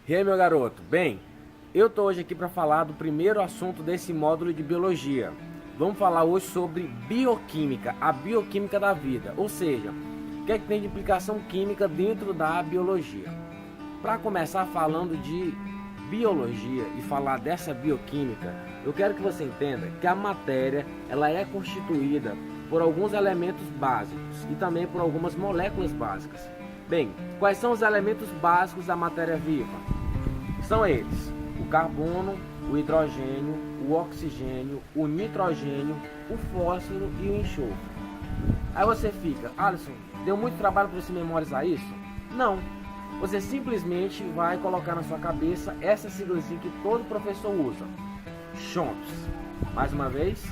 E aí, meu garoto? Bem, eu tô hoje aqui para falar do primeiro assunto desse módulo de biologia. Vamos falar hoje sobre bioquímica, a bioquímica da vida, ou seja, o que é que tem de implicação química dentro da biologia. Para começar falando de biologia e falar dessa bioquímica, eu quero que você entenda que a matéria ela é constituída por alguns elementos básicos e também por algumas moléculas básicas. Bem, quais são os elementos básicos da matéria viva? São eles: o carbono, o hidrogênio, o oxigênio, o nitrogênio, o fósforo e o enxofre. Aí você fica, Alisson, deu muito trabalho para você memorizar isso? Não. Você simplesmente vai colocar na sua cabeça essa siglazinha que todo professor usa: CHOMPS. Mais uma vez,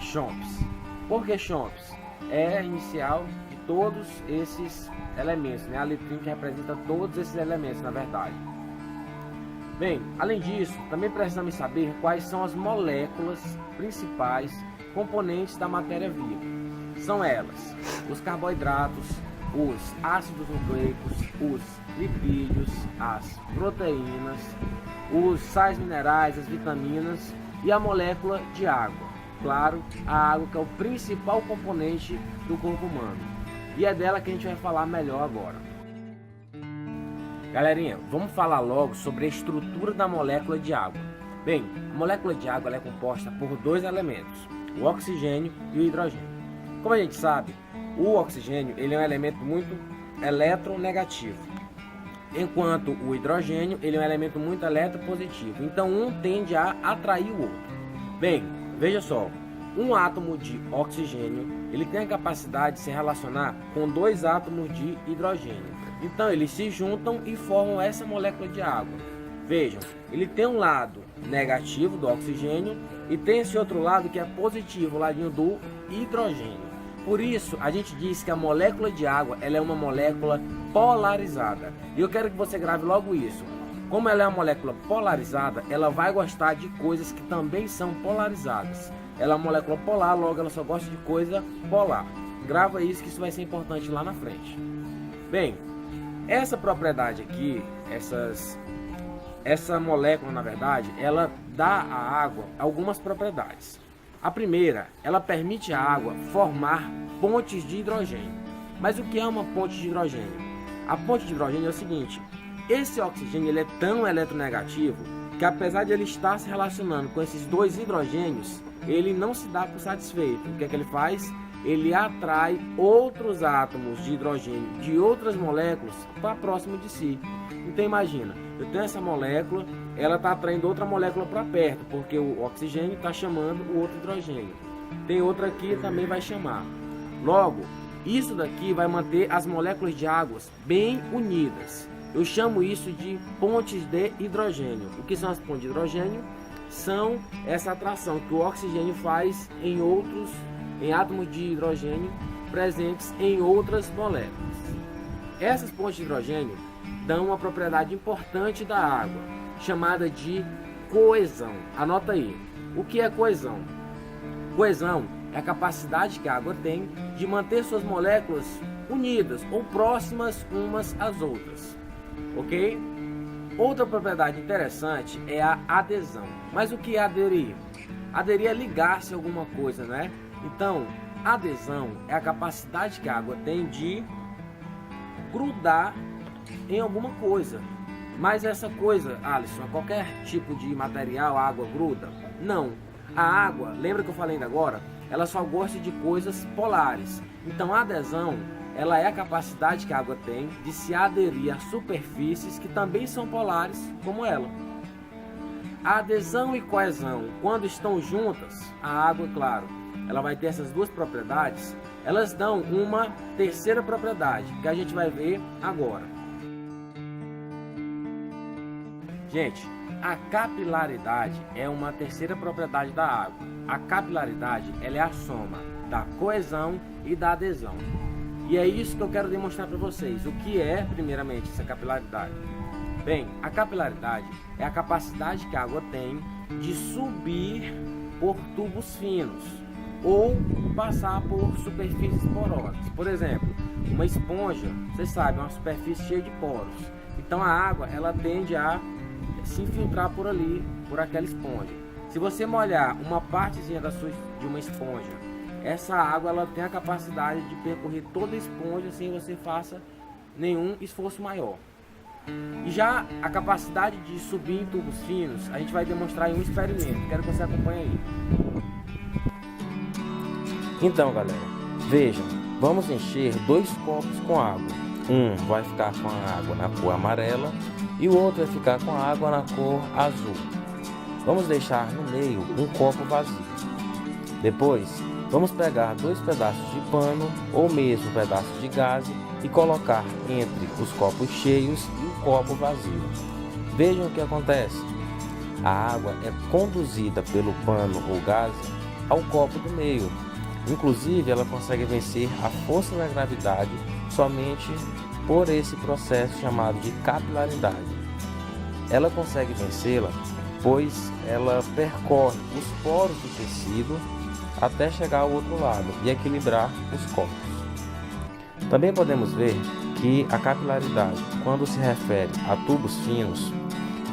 CHOMPS. Por que CHOMPS? É a inicial de todos esses elementos, né? A letrinha que representa todos esses elementos, na verdade. Bem, além disso, também precisamos saber quais são as moléculas principais componentes da matéria viva. São elas: os carboidratos, os ácidos nucleicos, os lipídios, as proteínas, os sais minerais, as vitaminas e a molécula de água. Claro, a água que é o principal componente do corpo humano. E é dela que a gente vai falar melhor agora. Galerinha, vamos falar logo sobre a estrutura da molécula de água. Bem, a molécula de água ela é composta por dois elementos: o oxigênio e o hidrogênio. Como a gente sabe, o oxigênio ele é um elemento muito eletronegativo, enquanto o hidrogênio ele é um elemento muito eletropositivo. Então um tende a atrair o outro. Bem, veja só, um átomo de oxigênio ele tem a capacidade de se relacionar com dois átomos de hidrogênio. Então eles se juntam e formam essa molécula de água. Vejam, ele tem um lado negativo do oxigênio e tem esse outro lado que é positivo, o ladinho do hidrogênio. Por isso a gente diz que a molécula de água ela é uma molécula polarizada. E eu quero que você grave logo isso. Como ela é uma molécula polarizada, ela vai gostar de coisas que também são polarizadas. Ela é uma molécula polar, logo ela só gosta de coisa polar. Grava isso que isso vai ser importante lá na frente. Bem, essa propriedade aqui, essa molécula na verdade, ela dá à água algumas propriedades. A primeira, ela permite à água formar pontes de hidrogênio. Mas o que é uma ponte de hidrogênio? A ponte de hidrogênio é o seguinte: esse oxigênio ele é tão eletronegativo que apesar de ele estar se relacionando com esses dois hidrogênios, ele não se dá por satisfeito. O que é que ele faz? Ele atrai outros átomos de hidrogênio de outras moléculas para próximo de si. Então imagina, eu tenho essa molécula, ela está atraindo outra molécula para perto, porque o oxigênio está chamando o outro hidrogênio. Tem outra aqui que também vai chamar. Logo, isso daqui vai manter as moléculas de águas bem unidas. Eu chamo isso de pontes de hidrogênio. O que são as pontes de hidrogênio? São essa atração que o oxigênio faz em átomos de hidrogênio presentes em outras moléculas. Essas pontes de hidrogênio dão uma propriedade importante da água, chamada de coesão. Anota aí. O que é coesão? Coesão é a capacidade que a água tem de manter suas moléculas unidas ou próximas umas às outras. Ok? Outra propriedade interessante é a adesão. Mas o que é aderir? Aderir é ligar-se a alguma coisa, né? Então, adesão é a capacidade que a água tem de grudar em alguma coisa. Mas essa coisa, Alisson, é qualquer tipo de material, a água gruda? Não. A água, lembra que eu falei ainda agora? Ela só gosta de coisas polares. Então, a adesão, ela é a capacidade que a água tem de se aderir a superfícies que também são polares, como ela. A adesão e coesão, quando estão juntas, a água, claro, ela vai ter essas duas propriedades, elas dão uma terceira propriedade, que a gente vai ver agora. Gente, a capilaridade é uma terceira propriedade da água. A capilaridade, ela é a soma da coesão e da adesão. E é isso que eu quero demonstrar para vocês. O que é, primeiramente, essa capilaridade? Bem, a capilaridade é a capacidade que a água tem de subir por tubos finos ou passar por superfícies porosas. Por exemplo, uma esponja, vocês sabem, é uma superfície cheia de poros. Então a água ela tende a se infiltrar por ali, por aquela esponja. Se você molhar uma partezinha de uma esponja, essa água ela tem a capacidade de percorrer toda a esponja sem você faça nenhum esforço maior. E já a capacidade de subir em tubos finos, a gente vai demonstrar em um experimento. Quero que você acompanhe aí. Então, galera, vejam, vamos encher 2 copos com água. Um vai ficar com a água na cor amarela e o outro vai ficar com a água na cor azul. Vamos deixar no meio um copo vazio. Depois, vamos pegar 2 pedaços de pano ou mesmo pedaços de gaze e colocar entre os copos cheios e o copo vazio. Vejam o que acontece. A água é conduzida pelo pano ou gaze ao copo do meio. Inclusive, ela consegue vencer a força da gravidade somente por esse processo chamado de capilaridade. Ela consegue vencê-la pois ela percorre os poros do tecido até chegar ao outro lado e equilibrar os copos. Também podemos ver que a capilaridade, quando se refere a tubos finos,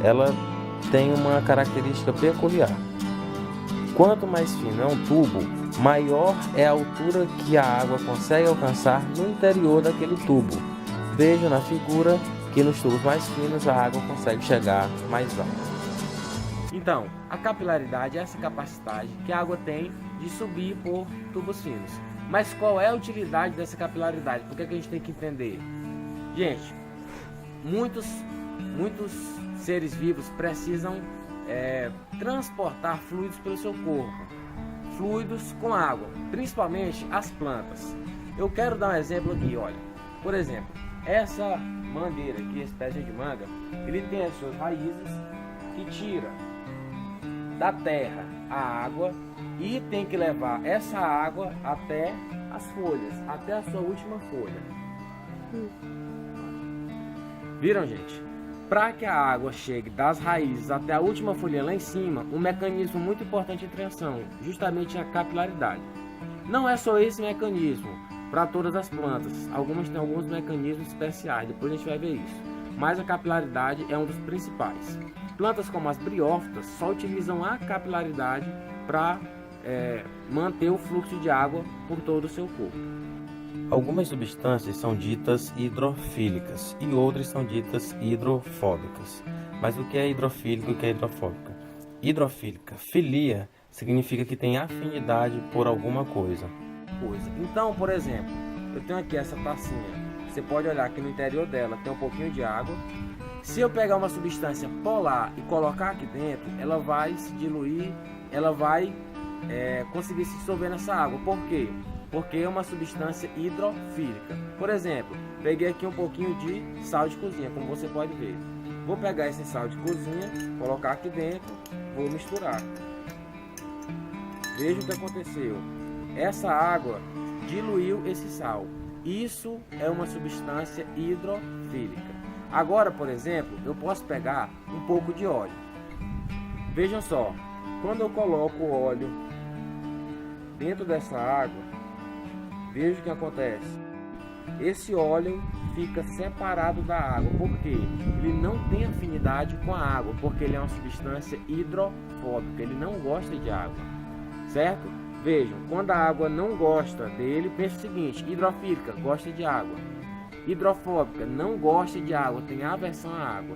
ela tem uma característica peculiar. Quanto mais fino é um tubo, maior é a altura que a água consegue alcançar no interior daquele tubo. Veja na figura que nos tubos mais finos a água consegue chegar mais alto. Então, a capilaridade é essa capacidade que a água tem de subir por tubos finos. Mas qual é a utilidade dessa capilaridade? Por que a gente tem que entender? Gente, muitos seres vivos precisam transportar fluidos pelo seu corpo. Fluidos com água, principalmente as plantas. Eu quero dar um exemplo aqui, olha. Por exemplo, essa mangueira aqui, espécie de manga, ele tem as suas raízes que tira da terra a água e tem que levar essa água até as folhas, até a sua última folha. Viram, gente? Para que a água chegue das raízes até a última folha lá em cima, um mecanismo muito importante entra em ação, justamente a capilaridade. Não é só esse mecanismo para todas as plantas, algumas têm alguns mecanismos especiais, depois a gente vai ver isso. Mas a capilaridade é um dos principais. Plantas como as briófitas só utilizam a capilaridade para manter o fluxo de água por todo o seu corpo. Algumas substâncias são ditas hidrofílicas e outras são ditas hidrofóbicas. Mas o que é hidrofílico e o que é hidrofóbica? Hidrofílica, filia, significa que tem afinidade por alguma coisa. Então, por exemplo, eu tenho aqui essa tacinha. Você pode olhar que no interior dela tem um pouquinho de água. Se eu pegar uma substância polar e colocar aqui dentro, ela vai se diluir, ela vai conseguir se dissolver nessa água. Por quê? Porque é uma substância hidrofílica. Por exemplo, peguei aqui um pouquinho de sal de cozinha, como você pode ver. Vou pegar esse sal de cozinha, colocar aqui dentro, vou misturar. Veja o que aconteceu. Essa água diluiu esse sal. Isso é uma substância hidrofílica. Agora, por exemplo, eu posso pegar um pouco de óleo. Vejam só, quando eu coloco o óleo dentro dessa água, veja o que acontece. Esse óleo fica separado da água, porque ele não tem afinidade com a água, porque ele é uma substância hidrofóbica, ele não gosta de água, certo? Vejam, quando a água não gosta dele, pensa o seguinte: hidrofílica, gosta de água. Hidrofóbica, não gosta de água, tem aversão à água.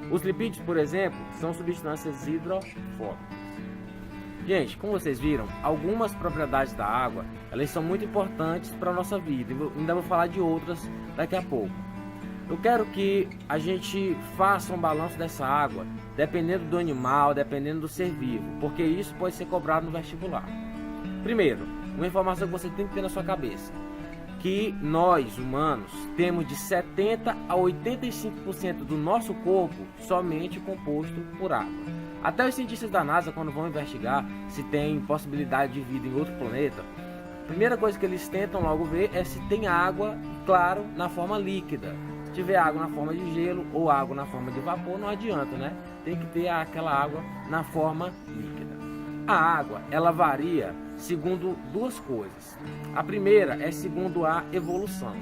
Os lipídios, por exemplo, são substâncias hidrofóbicas. Gente, como vocês viram, algumas propriedades da água, elas são muito importantes para a nossa vida. Eu ainda vou falar de outras daqui a pouco. Eu quero que a gente faça um balanço dessa água, dependendo do animal, dependendo do ser vivo, porque isso pode ser cobrado no vestibular. Primeiro, uma informação que você tem que ter na sua cabeça: que nós, humanos, temos de 70% a 85% do nosso corpo somente composto por água. Até os cientistas da NASA, quando vão investigar se tem possibilidade de vida em outro planeta, a primeira coisa que eles tentam logo ver é se tem água, claro, na forma líquida. Se tiver água na forma de gelo ou água na forma de vapor, não adianta, né? Tem que ter aquela água na forma líquida. A água, ela varia segundo duas coisas. A primeira é segundo a evolução.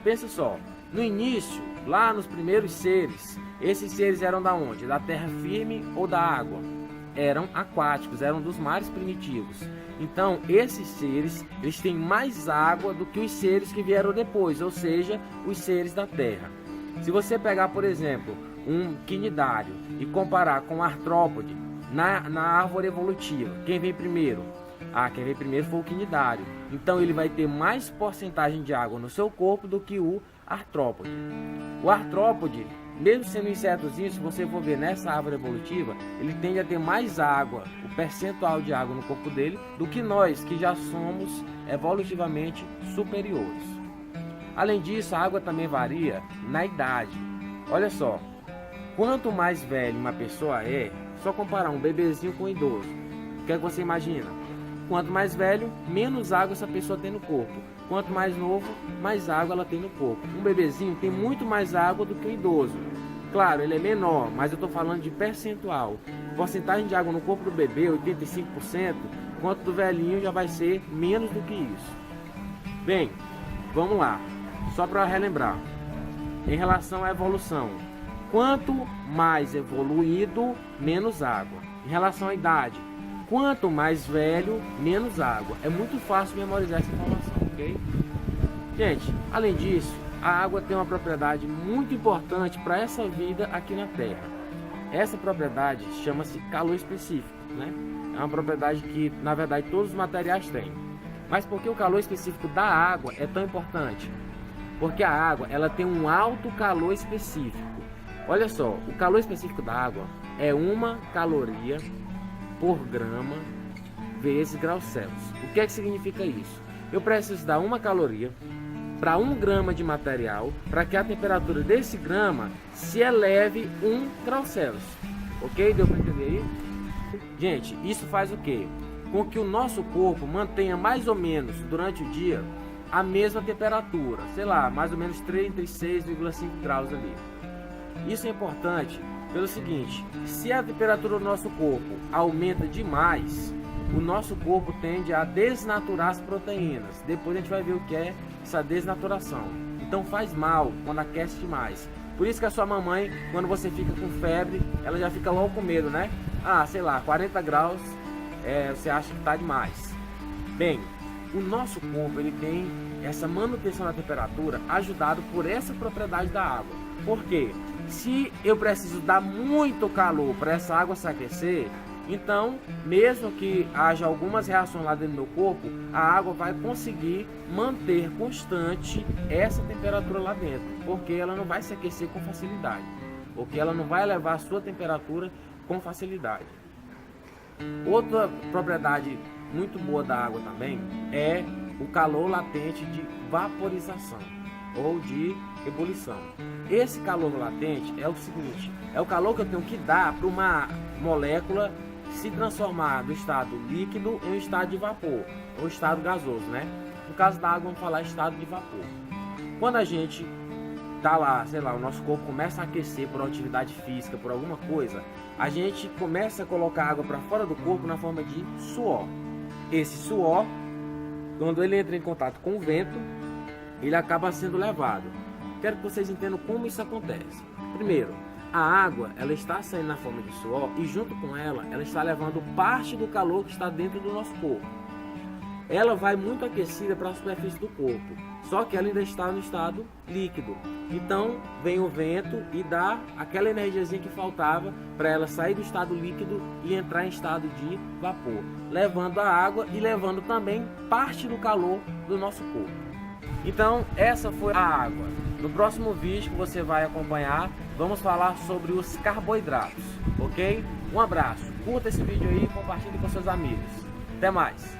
Pensa só, No início, lá nos primeiros seres, esses seres eram da onde? Da terra firme ou da água? Eram aquáticos, eram dos mares primitivos. Então, esses seres, eles têm mais água do que os seres que vieram depois, ou seja, os seres da terra. Se você pegar, por exemplo, um quinidário e comparar com um artrópode na árvore evolutiva, quem vem primeiro? Quem vem primeiro foi o quinidário. Então, ele vai ter mais porcentagem de água no seu corpo do que o artrópode. O artrópode, mesmo sendo um insetozinho, se você for ver nessa árvore evolutiva, ele tende a ter mais água, o percentual de água no corpo dele, do que nós, que já somos evolutivamente superiores. Além disso, a água também varia na idade. Olha só, quanto mais velho uma pessoa é, só comparar um bebezinho com um idoso, o que é que você imagina? Quanto mais velho, menos água essa pessoa tem no corpo. Quanto mais novo, mais água ela tem no corpo. Um bebezinho tem muito mais água do que um idoso. Claro, ele é menor, mas eu estou falando de percentual. Porcentagem de água no corpo do bebê, 85%, enquanto do velhinho já vai ser menos do que isso. Bem, vamos lá. Só para relembrar. Em relação à evolução, quanto mais evoluído, menos água. Em relação à idade, quanto mais velho, menos água. É muito fácil memorizar essa informação, ok? Gente, além disso, a água tem uma propriedade muito importante para essa vida aqui na Terra. Essa propriedade chama-se calor específico, né? É uma propriedade que, na verdade, todos os materiais têm. Mas por que o calor específico da água é tão importante? Porque a água, ela tem um alto calor específico. Olha só, o calor específico da água é 1 caloria por grama vezes graus Celsius. O que é que significa isso? Eu preciso dar 1 caloria para 1 grama de material para que a temperatura desse grama se eleve 1 grau Celsius. Ok? Deu para entender aí? Gente, isso faz o quê? Com que o nosso corpo mantenha mais ou menos durante o dia a mesma temperatura, sei lá, mais ou menos 36,5 graus ali. Isso é importante pelo seguinte: se a temperatura do nosso corpo aumenta demais, o nosso corpo tende a desnaturar as proteínas. Depois a gente vai ver o que é essa desnaturação. Então faz mal quando aquece demais. Por isso que a sua mamãe, quando você fica com febre, ela já fica logo com medo, né? Sei lá, 40 graus, você acha que está demais. Bem, o nosso corpo ele tem essa manutenção da temperatura ajudado por essa propriedade da água. Por quê? Se eu preciso dar muito calor para essa água se aquecer, então, mesmo que haja algumas reações lá dentro do meu corpo, a água vai conseguir manter constante essa temperatura lá dentro, porque ela não vai se aquecer com facilidade, porque ela não vai elevar a sua temperatura com facilidade. Outra propriedade muito boa da água também é o calor latente de vaporização ou de ebulição. Esse calor latente é o seguinte: é o calor que eu tenho que dar para uma molécula se transformar do estado líquido em um estado de vapor, ou estado gasoso, né? No caso da água, vamos falar estado de vapor. Quando a gente tá lá, sei lá, o nosso corpo começa a aquecer por atividade física, por alguma coisa, a gente começa a colocar água para fora do corpo na forma de suor. Esse suor, quando ele entra em contato com o vento, ele acaba sendo levado. Quero que vocês entendam como isso acontece. Primeiro, a água, ela está saindo na forma de suor e junto com ela, ela está levando parte do calor que está dentro do nosso corpo. Ela vai muito aquecida para a superfície do corpo, só que ela ainda está no estado líquido. Então, vem o vento e dá aquela energiazinha que faltava para ela sair do estado líquido e entrar em estado de vapor, levando a água e levando também parte do calor do nosso corpo. Então, essa foi a água. No próximo vídeo que você vai acompanhar, vamos falar sobre os carboidratos, ok? Um abraço, curta esse vídeo aí e compartilhe com seus amigos. Até mais!